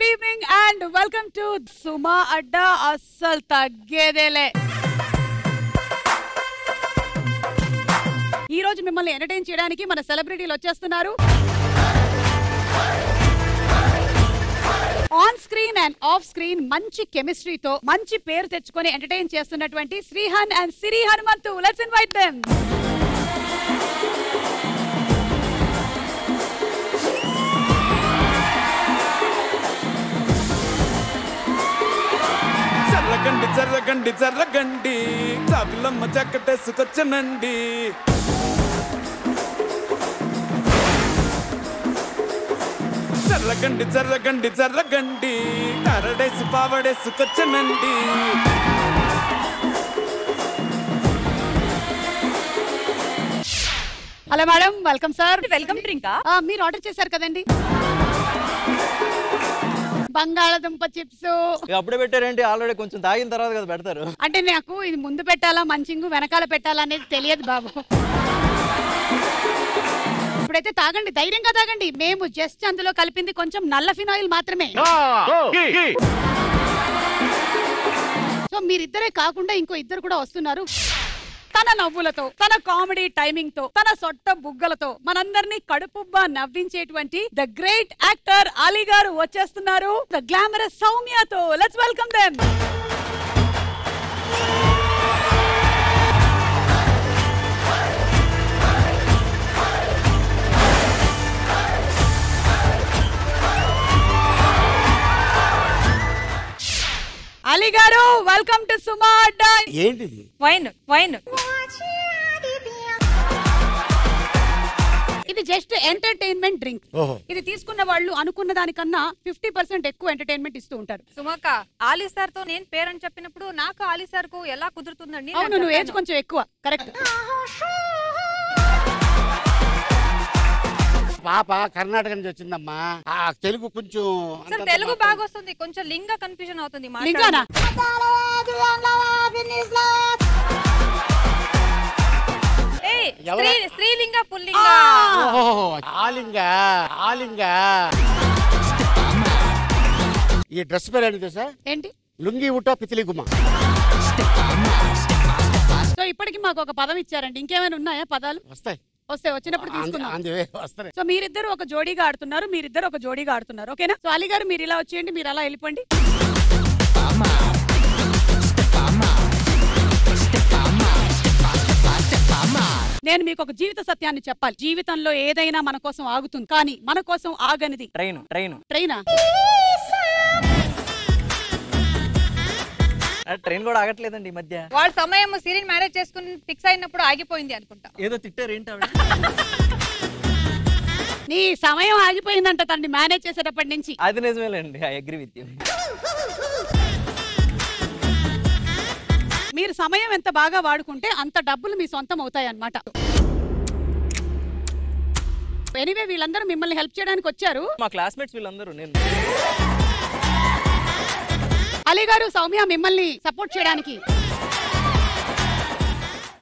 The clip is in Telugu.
Good evening and welcome to Suma Adda అస్సలు తగ్గేదేలే. ఈ రోజు మిమ్మల్ని ఎంటర్టైన్ చేయడానికి మన సెలబ్రిటీలు వచ్చేస్తున్నారు. On screen and off screen మంచి కెమిస్ట్రీతో మంచి పేరు తెచ్చుకొని ఎంటర్టైన్ చేస్తున్నటువంటి Srihan and Siri Hanumanthu. Let's invite them. చర్రగండి చర్రగండి చర్రగండి చాపిల్లమ్మ చక్కటేసుకొచ్చనండి. చర్రగండి చర్రగండి చర్రగండి కరడేసి పావడేసుకొచ్చనండి. Hello madam, welcome sir. Welcome డ్రింకా? మీరు ఆర్డర్ చేశారు కదండి బంగాళదుంప చిప్స్. అప్పుడే పెట్టారేంటి? ఆల్రెడీ కొంచెం తాగిన తర్వాత కదా పెడతారు. అంటే నాకు ఇది ముందు పెట్టాలా మంచింగు వెనకాల పెట్టాలా అనేది తెలియదు బాబు. ఇప్పుడైతే తాగండి, ధైర్యంగా తాగండి. మేము జస్ట్ అందులో కలిపింది కొంచెం నల్ల ఫినాయిల్ మాత్రమే. సో మీరిద్దరే కాకుండా ఇంకో ఇద్దరు కూడా వస్తున్నారు. తన నవ్వులతో, తన కామెడీ టైమింగ్ తో, తన సొట్ట బుగ్గలతో మనందరినీ కడుపుబ్బా నవ్వించేటువంటి the great actor Ali garu వచ్చేస్తున్నారు. ద గ్లామరస్ సౌమ్యతో. Let's welcome them. Ali garu, welcome to Suma Adda. ఏంటిది? Wine wine. ఇది జస్ట్ ఎంటర్టైన్మెంట్ డ్రింక్. ఇది తీసుకున్న వాళ్ళు అనుకున్న దానికన్నా 50% ఎక్కువ ఎంటర్టైన్మెంట్ ఇస్తూ ఉంటారు. సుమక్క, ఆలీ సార్ తో నేను పేరని చెప్పినప్పుడు నాకు ఆలీ సార్ కు ఎలా కుదురుతుందండి? అవును, నువ్వు ఏజ్ కొంచెం ఎక్కువ. కరెక్ట్. పాప కర్ణాటక నుంచి వచ్చిందమ్మా. తెలుగు కొంచెం తెలుగు బాగా వస్తుంది, కొంచెం లింగ కన్ఫ్యూజన్ అవుతుంది. లింగానా? స్త్రీలింగ పుల్లింగ. ఆలింగ ఆలింగ. ఈ డ్రెస్ పేరు ఏంటి సార్? ఏంటి? లుంగి ఉట్టా పితిలి గుమ్మ. సో ఇప్పటికి మాకు ఒక పదం ఇచ్చారండి. ఇంకేమైనా ఉన్నాయా పదాలు? వస్తాయి వచ్చినప్పుడు తీసుకుందాం. వస్తాయి. సో మీరిద్దరు ఒక జోడీగా ఆడుతున్నారు, మీరిద్దరు ఒక జోడీగా ఆడుతున్నారు. ఓకేనా? సో అలీ గారు మీరు ఇలా వచ్చేయండి, మీరు అలా వెళ్ళిపోండి. నేను మీకు ఒక జీవిత సత్యాన్ని చెప్పాలి. జీవితంలో ఏదైనా మన కోసం ఆగుతుంది, కానీ మన కోసం ఆగనిది ట్రైన్. ట్రైన్ ట్రైనా? ట్రైన్ కూడా ఆగట్లేదండి ఈ మధ్య. వాళ్ళ సమయం సిరిని మ్యారేజ్ చేసుకుని ఫిక్స్ అయినప్పుడు ఆగిపోయింది అనుకుంటా. ఏదో తిట్టారు ఏంటి ఆవిడ? నీ సమయం ఆగిపోయిందంట తనని మేనేజ్ చేసేటప్పటి నుంచి. అది నిజమేలేండి, ఐ అగ్రీ విత్ యు. మీరు సమయం ఎంత బాగా వాడుకుంటే అంత డబ్బులు మీ సొంతం అవుతాయి అన్నమాట. ఎనీవే, వీళ్ళందరూ మిమ్మల్ని హెల్ప్ చేయడానికి వచ్చారు. మా క్లాస్మేట్స్ వీళ్ళందరూ. నేను అలీ గారు, సౌమ్య మిమ్మల్ని సపోర్ట్ చేయడానికి